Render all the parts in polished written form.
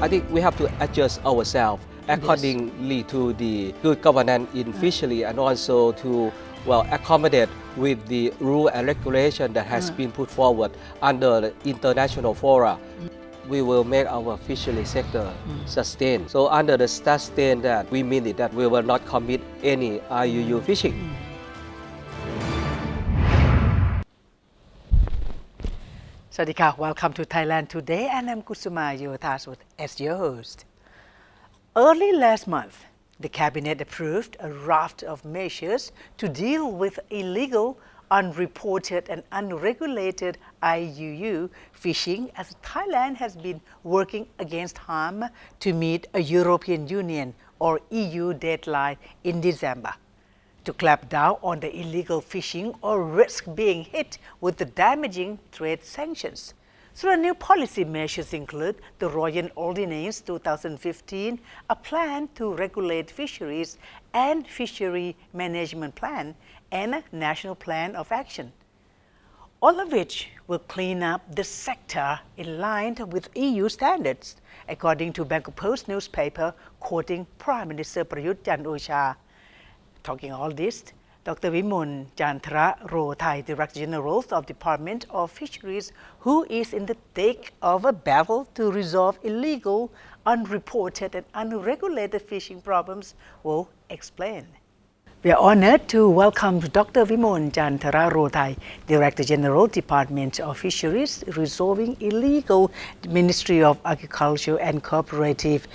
I think we have to adjust ourselves accordingly to the good governance in fishery and also to accommodate with the rule and regulation that has been put forward under the international fora. We will make our fishery sector sustain. So under the sustain that we mean it that we will not commit any IUU fishing. Sawadee, welcome to Thailand Today, and I'm Kusuma Yotasut as your host. Early last month, the Cabinet approved a raft of measures to deal with illegal, unreported and unregulated IUU fishing as Thailand has been working against harm to meet a European Union or EU deadline in December to clamp down on the illegal fishing or risk being hit with the damaging trade sanctions. So the new policy measures include the Royal Ordinance 2015, a plan to regulate fisheries and fishery management plan, and a national plan of action, all of which will clean up the sector in line with EU standards, according to Bangkok Post newspaper quoting Prime Minister Prayut Chan-o-cha. Talking all this, Dr. Wimol jantrarotai, Director General of Department of Fisheries, who is in the thick of a battle to resolve illegal, unreported and unregulated fishing problems, will explain. We are honored to welcome Dr. Wimol jantrarotai, Director General, Department of Fisheries, Resolving Illegal, Ministry of Agriculture and Cooperative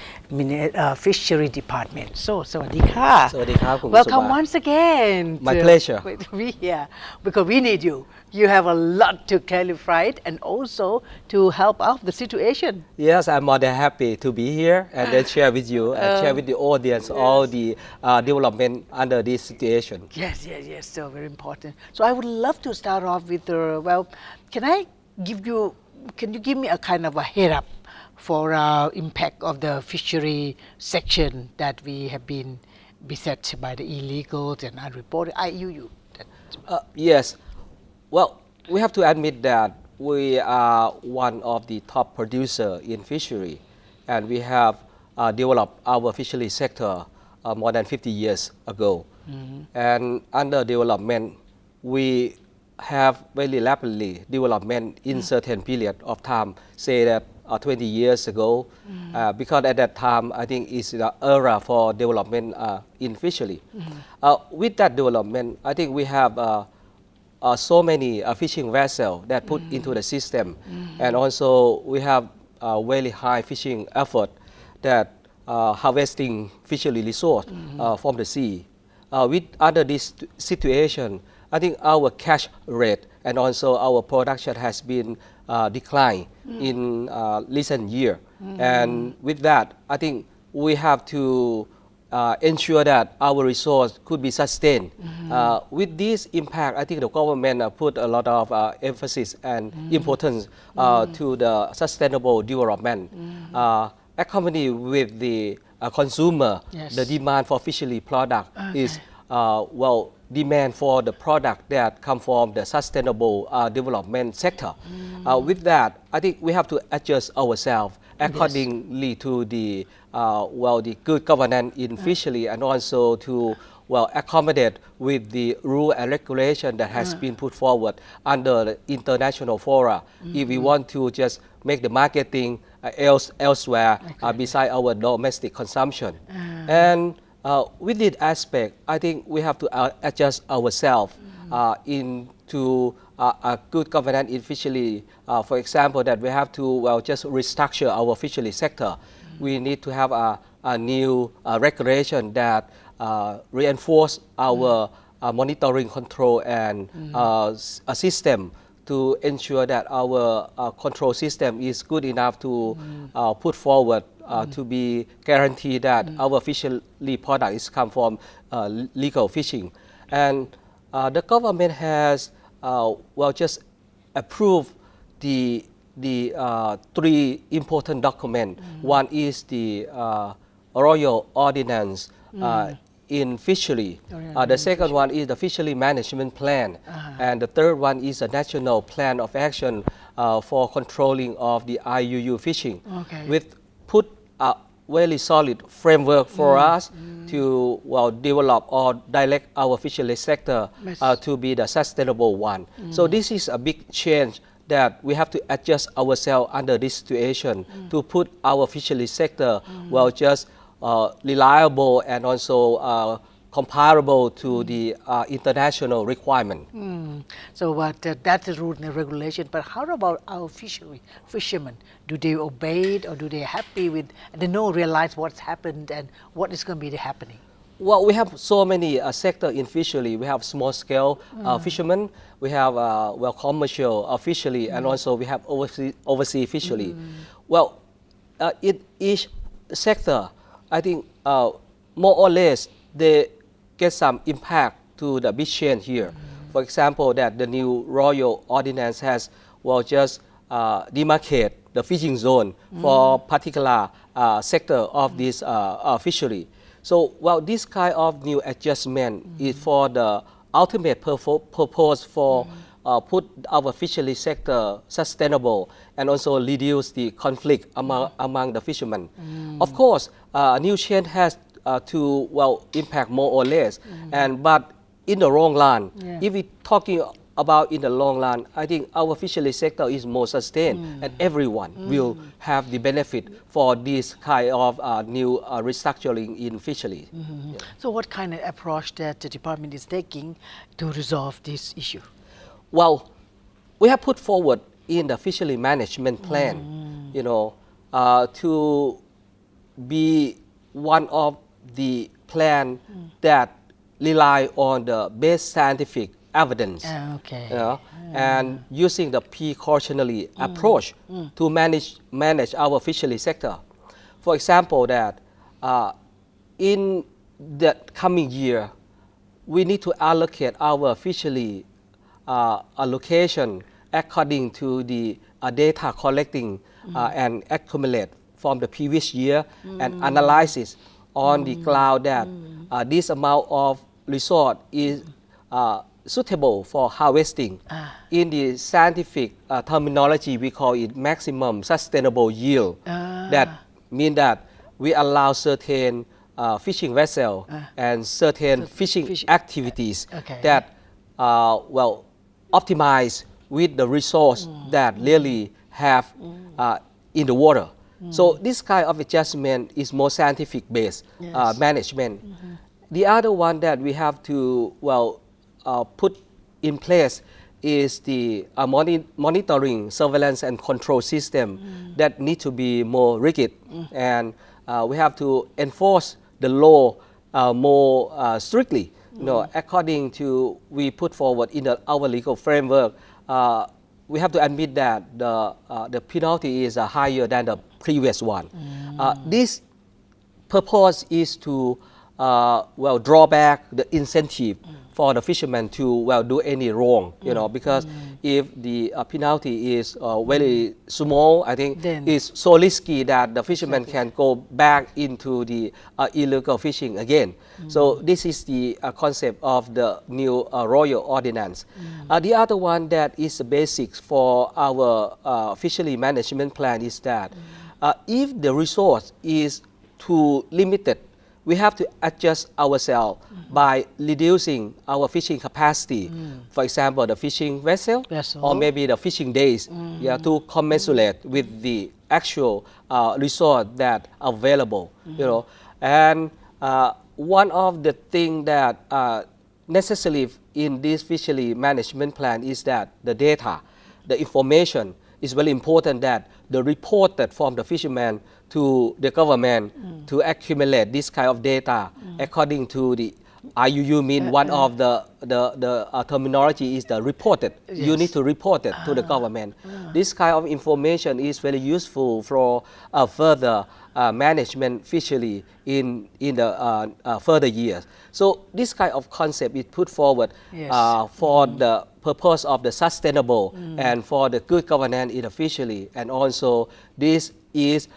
Fishery Department. So, Sawadee ka. Sawadee ka, Kun welcome Kusuma. Once again. My pleasure. To be here, because we need you. You have a lot to clarify and also to help out the situation. Yes, I'm more than happy to be here and then share with you and share with the audience all the development under this situation. Yes, so very important. So I would love to start off with, can you give me a kind of a head up for impact of the fishery section that we have been beset by the illegal and unreported IUU? Yes. Well, we have to admit that we are one of the top producers in fishery, and we have developed our fishery sector more than 50 years ago. And under development, we have very rapidly development in certain period of time, say that 20 years ago, because at that time, I think it's the era for development in fishery. With that development, I think we have so many fishing vessels that put into the system, and also we have very high fishing effort that harvesting fishery resource from the sea. Under this situation, I think our catch rate and also our production has been declined in recent year, and with that, I think we have to ensure that our resource could be sustained. With this impact, I think the government put a lot of emphasis and importance to the sustainable development. Accompanied with the consumer, the demand for fishery product is demand for the product that come from the sustainable development sector. With that, I think we have to adjust ourselves accordingly to the the good governance in fishery and also to accommodate with the rule and regulation that has been put forward under the international fora. If we want to just make the marketing elsewhere beside our domestic consumption. And with this aspect, I think we have to adjust ourselves into a good governance in fishery. For example, that we have to just restructure our fishery sector. We need to have a new regulation that reinforce our monitoring control and a system to ensure that our control system is good enough to put forward to be guaranteed that our fishery product is come from legal fishing. And the government has just approved the three important documents. One is the Royal Ordinance in fishery. The second one is the fishery management plan. And the third one is a national plan of action for controlling of the IUU fishing. With put a very solid framework for us to develop or direct our fishery sector to be the sustainable one. So this is a big change that we have to adjust ourselves under this situation to put our fishery sector just reliable and also comparable to the international requirement. So that's the rule and regulation. But how about our fishermen? Do they obey it, or do they happy with? They realize what's happened and what is going to be happening. Well, we have so many sectors in fishery. We have small scale fishermen. We have commercial fishery, and also we have overseas fishery. Well, in each sector, I think more or less they get some impact to the big change here. For example, that the new Royal Ordinance has just demarcate the fishing zone for particular sector of this fishery. So, this kind of new adjustment is for the ultimate purpose for put our fishery sector sustainable and also reduce the conflict among the fishermen. Of course, new change has to impact more or less, but in the long run, if we talking about in the long run, I think our fishery sector is more sustained and everyone will have the benefit for this kind of new restructuring in fishery. So what kind of approach that the department is taking to resolve this issue? Well, we have put forward in the fishery management plan, to be one of the plan that rely on the best scientific evidence, and using the precautionary approach to manage our fishery sector. For example, that in the coming year, we need to allocate our fishery allocation according to the data collecting and accumulate from the previous year and analysis on the ground that this amount of resource is suitable for harvesting. In the scientific terminology, we call it maximum sustainable yield. That means that we allow certain fishing vessel and certain fishing activities that optimize with the resource that really have in the water. So this kind of adjustment is more scientific based management. The other one that we have to put in place is the monitoring, surveillance and control system that need to be more rigid, and we have to enforce the law more strictly. According to we put forward in our legal framework, we have to admit that the penalty is higher than the previous one. This purpose is to draw back the incentive for the fishermen to do any wrong, because if the penalty is very small, I think it's so risky that the fishermen can go back into the illegal fishing again. So this is the concept of the new Royal Ordinance. The other one that is the basics for our fishery management plan is that if the resource is too limited, we have to adjust ourselves by reducing our fishing capacity. For example, the fishing vessel or maybe the fishing days, to commensurate with the actual resource that are available. And one of the things that necessary in this fishery management plan is that the data, the information is very important, that the reported from the fishermen to the government to accumulate this kind of data according to the IUU mean one of the terminology is the reported. You need to report it to the government. This kind of information is very useful for further management fishery in the further years. So this kind of concept is put forward for the purpose of the sustainable and for the good governance in the fishery, and also this is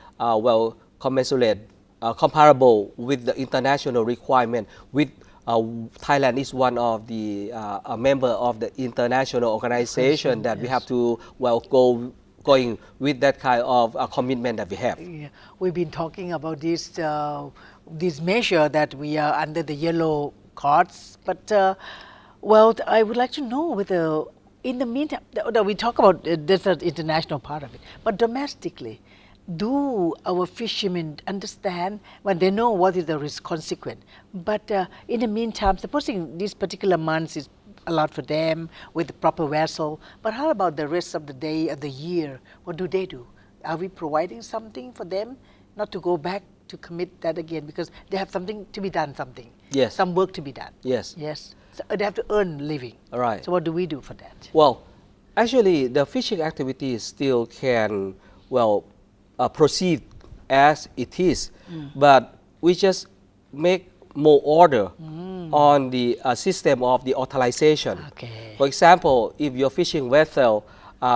commensurate, comparable with the international requirement. With Thailand is one of the member of the international organization that we have to going with that kind of commitment that we have. Yeah. We've been talking about this measure that we are under the yellow cards, but well, I would like to know whether in the meantime, we talk about there's an international part of it, but domestically, do our fishermen understand when they know what is the risk consequence? But in the meantime, supposing these particular months is allowed for them with the proper vessel, but how about the rest of the day of the year? What do they do? Are we providing something for them not to go back to commit that again because they have something to be done, Yes. some work to be done? Yes. Yes. So they have to earn living. All right. So what do we do for that? Well, actually, the fishing activity still can, proceed as it is, but we just make more order on the system of the authorization. Okay. For example, if your fishing vessel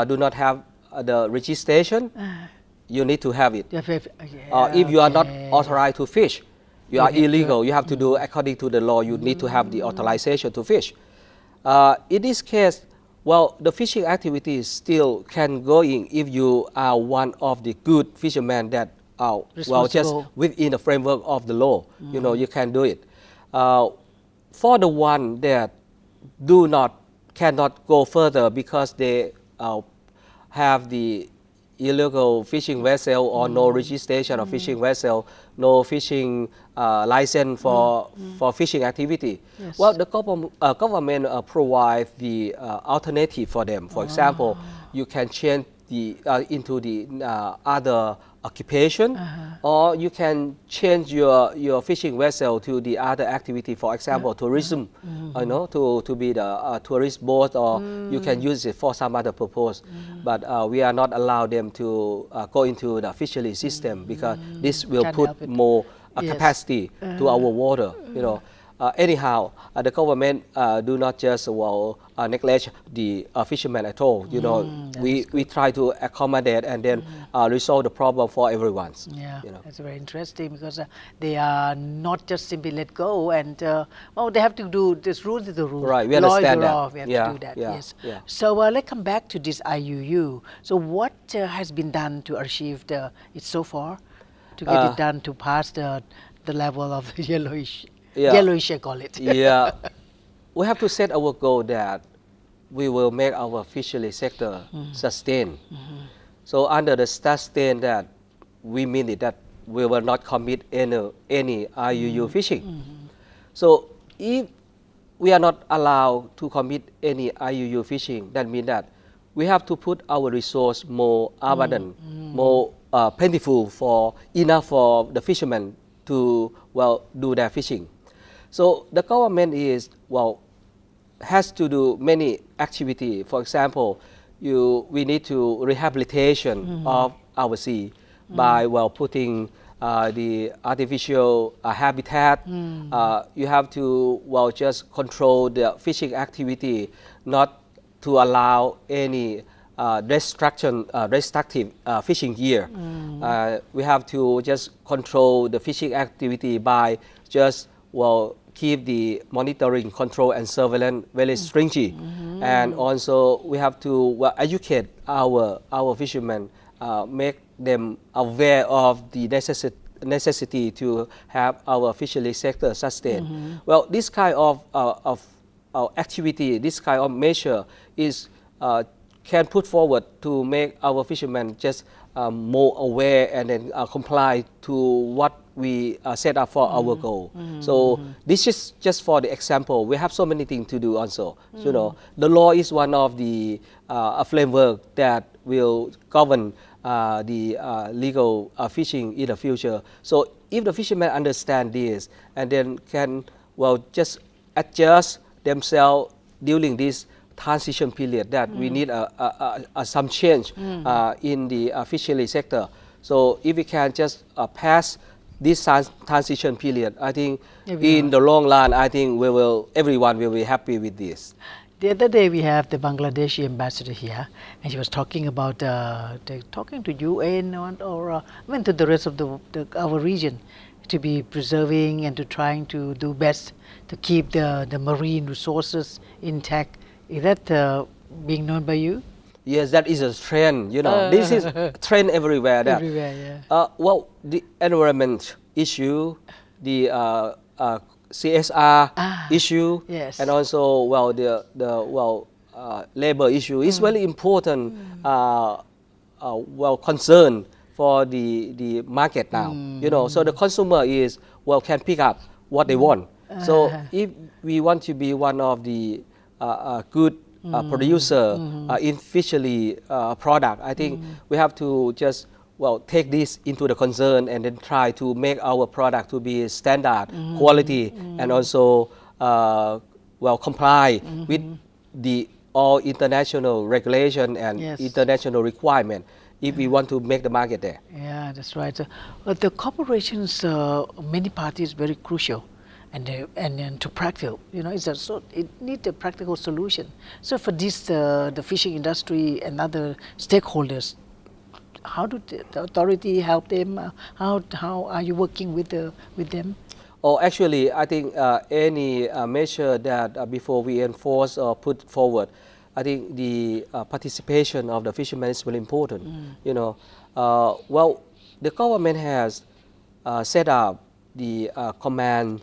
do not have the registration, you need to have it. If you are not authorized to fish, you are illegal. You have to do according to the law. You need to have the authorization to fish. In this case, well, the fishing activities still can go in if you are one of the good fishermen that are just within the framework of the law. You know, you can do it. For the one that cannot go further because they have the illegal fishing vessel or no registration of fishing vessel, no fishing license for fishing activity. Yes. Well, the government provides the alternative for them. For example, you can change into the other occupation, or you can change your fishing vessel to the other activity. For example, tourism, you know, to be the tourist boat, or you can use it for some other purpose. But we are not allow them to go into the fishery system because this will put more capacity to our water. You know. Anyhow, the government do not just neglect the fishermen at all. You know, we try to accommodate and then resolve the problem for everyone. Yeah, you know. That's very interesting because they are not just simply let go and they have to do this. Rules is the rule. Right, we understand that. We have to do that. Yes. Yeah. So let's come back to this IUU. So what has been done to achieve it so far, to get it done to pass the level of yellowish? Yellowish, I call it. Yeah, we have to set our goal that we will make our fishery sector sustain. So under the sustain that we mean it that we will not commit any IUU fishing. So if we are not allowed to commit any IUU fishing, that means that we have to put our resource more abundant, more plentiful enough for the fishermen to do their fishing. So the government has to do many activities. For example, we need to rehabilitation of our sea by putting the artificial habitat. You have to just control the fishing activity, not to allow any restrictive fishing gear. We have to just control the fishing activity by just keep the monitoring, control, and surveillance very stringent. And also we have to educate our fishermen, make them aware of the necessity to have our fishery sector sustained. Well, this kind of activity, this kind of measure is can put forward to make our fishermen just more aware and then comply to what we set up for our goal. So this is just for the example. We have so many things to do also. So, you know, the law is one of the framework that will govern the legal fishing in the future. So if the fishermen understand this and then can just adjust themselves during this transition period, that we need some change in the fishery sector. So if we can just pass this transition period, I think in the long run, I think everyone will be happy with this. The other day we have the Bangladeshi ambassador here, and she was talking about talking to UN or to the rest of our region to be preserving and to trying to do best to keep the marine resources intact. Is that being known by you? Yes, that is a trend. This is trend everywhere. Everywhere, yeah. Well, the environment issue, the CSR issue, yes. and also the labor issue is very important. Concern for the market now. So the consumer can pick up what they want. So if we want to be one of the good producer in fishery product, I think we have to just take this into the concern and then try to make our product to be standard quality and also comply with the all international regulation and international requirement if we want to make the market there. Yeah, that's right. So, the corporations, many parties, very crucial, and to practical. It needs a practical solution. So for this, the fishing industry and other stakeholders, how do the authority help them? How are you working with them? Actually, I think any measure that before we enforce or put forward, I think the participation of the fishermen is very important. The government has set up the command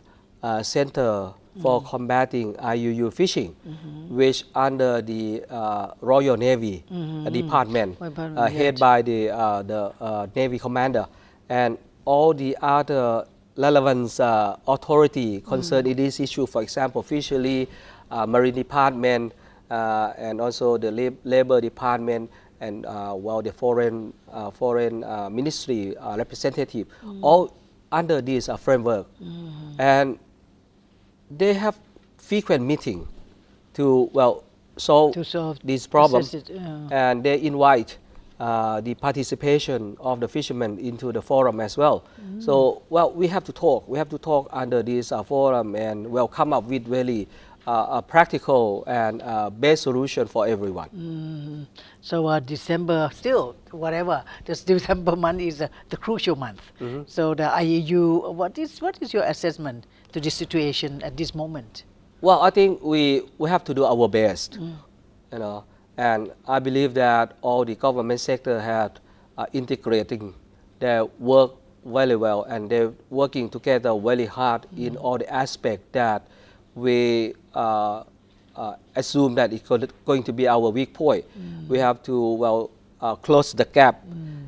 center for combating IUU fishing, which under the Royal Navy department, head by the Navy commander, and all the other relevant authority concerned in this issue, for example, fishery, marine department, and also the labor department, and the foreign ministry representative, all under this framework, and they have frequent meeting to solve this problem, and they invite the participation of the fishermen into the forum as well. So we have to talk. We have to talk under this forum and come up with really a practical and best solution for everyone. So December, still whatever, this December month is the crucial month. So the IUU, what is your assessment to this situation at this moment? Well, I think we have to do our best, and I believe that all the government sector have integrating their work very well, and they're working together very hard in all the aspects that we assume that it's going to be our weak point. We have to close the gap,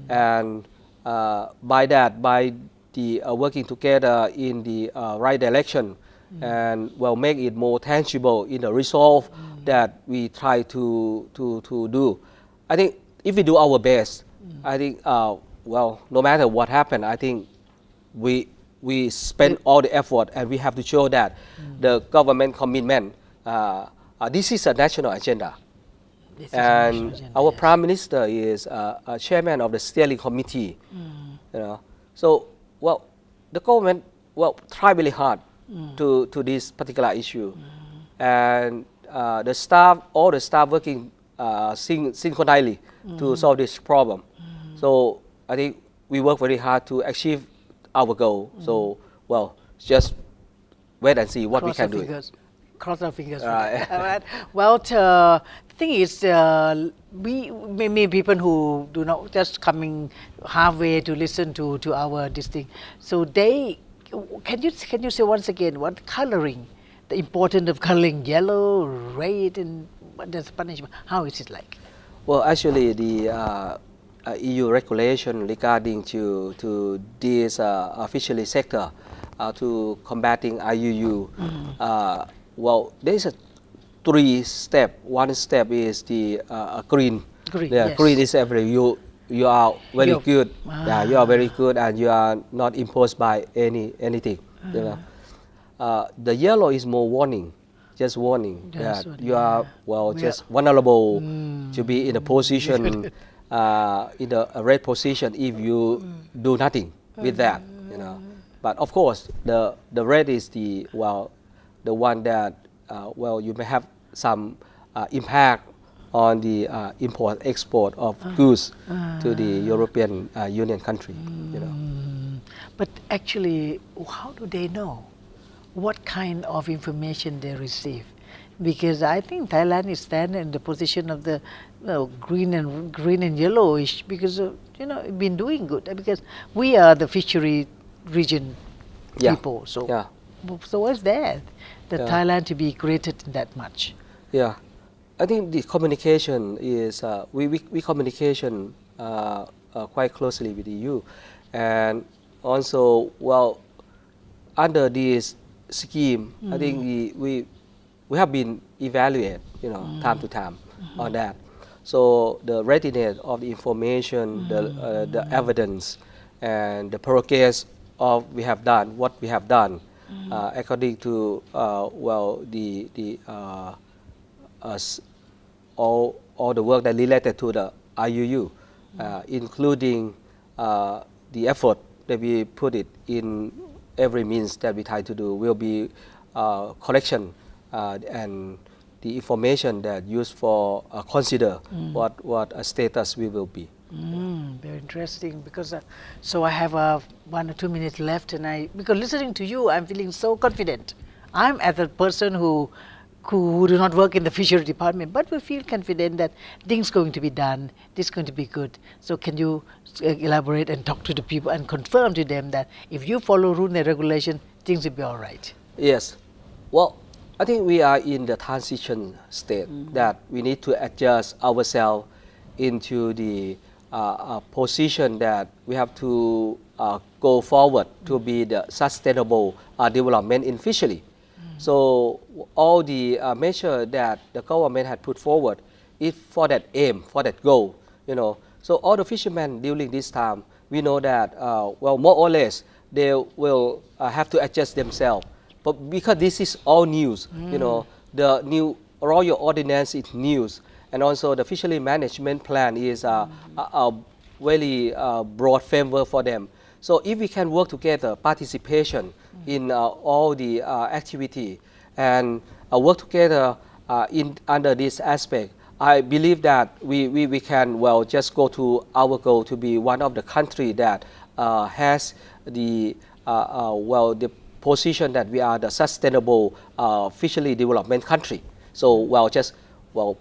and by the working together in the right direction, and make it more tangible in the resolve that we try to do. I think if we do our best, I think no matter what happened, I think we spend all the effort, and we have to show that the government commitment. This is a national agenda, and our Prime Minister is a chairman of the steering committee. So the government try really hard to this particular issue, and all the staff working synchronously to solve this problem. So I think we work very hard to achieve our goal. So just wait and see what we can do. Cross our fingers. Right. Well, the thing is, many people who do not just coming halfway to listen to our this thing. So can you say once again what coloring, the importance of coloring yellow, red, and what does punishment? How is it like? Well, actually, the EU regulation regarding to this fishery sector to combating IUU. There is a 3 step. One step is the green. Green is every you are very good. You are very good, and you are not imposed by anything. The yellow is more warning, just warning that you are just vulnerable to be in a position in a red position if you do nothing with that. But of course, the red is the one that you may have some impact on the import-export of goods to the European Union country. But actually, how do they know what kind of information they receive? Because I think Thailand is standing in the position of the green and yellowish because been doing good because we are the fishery region Yeah. people. So Yeah. so what's that? That Yeah. Thailand to be created that much. Yeah, I think the communication is we communication quite closely with the EU, and also under this scheme, I think we have been evaluated, time to time on that. So the readiness of the information, the evidence, and the progress of we have done what we have done according to the all the work that related to the IUU, including the effort that we put it in every means that we try to do will be collection and the information that used for consider what a status we will be. Very interesting because so I have 1 or 2 minutes left and because listening to you I'm feeling so confident. I'm as a person who do not work in the fishery department, but we feel confident that things going to be done, this is going to be good. So can you elaborate and talk to the people and confirm to them that if you follow rule and regulation, things will be all right? Yes. Well, I think we are in the transition state that we need to adjust ourselves into the position that we have to go forward to be the sustainable development in fishery. So all the measure that the government had put forward is for that aim, for that goal, So all the fishermen during this time, we know that, more or less, they will have to adjust themselves. But because this is all news, the new royal ordinance is news, and also the fishery management plan is a very broad framework for them. So if we can work together, participation in all the activity and work together under this aspect, I believe that we can just go to our goal to be one of the country that has the the position that we are the sustainable fishery development country. So just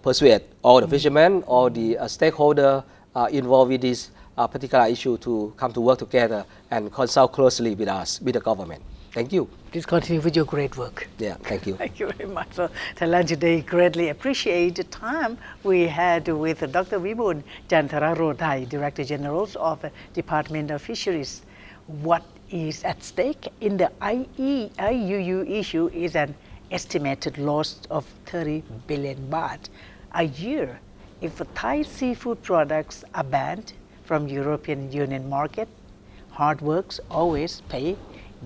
persuade all the fishermen, all the stakeholder involved with this particular issue to come to work together and consult closely with us, with the government. Thank you. Please continue with your great work. Yeah, thank you. Thank you very much. So Thailand Today greatly appreciate the time we had with Dr. Wimol, Jantrarotai, Director General of the Department of Fisheries. What is at stake in the IUU issue is an estimated loss of 30 billion baht a year if Thai seafood products are banned from European Union market. Hard works always pay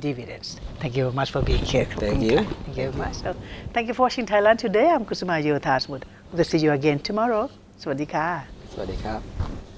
dividends. Thank you very much for being here. Thank you. Thank you very much. So, thank you for watching Thailand Today. I'm Kusuma Yothasmut. We'll see you again tomorrow. สวัสดีค่ะ สวัสดีครับ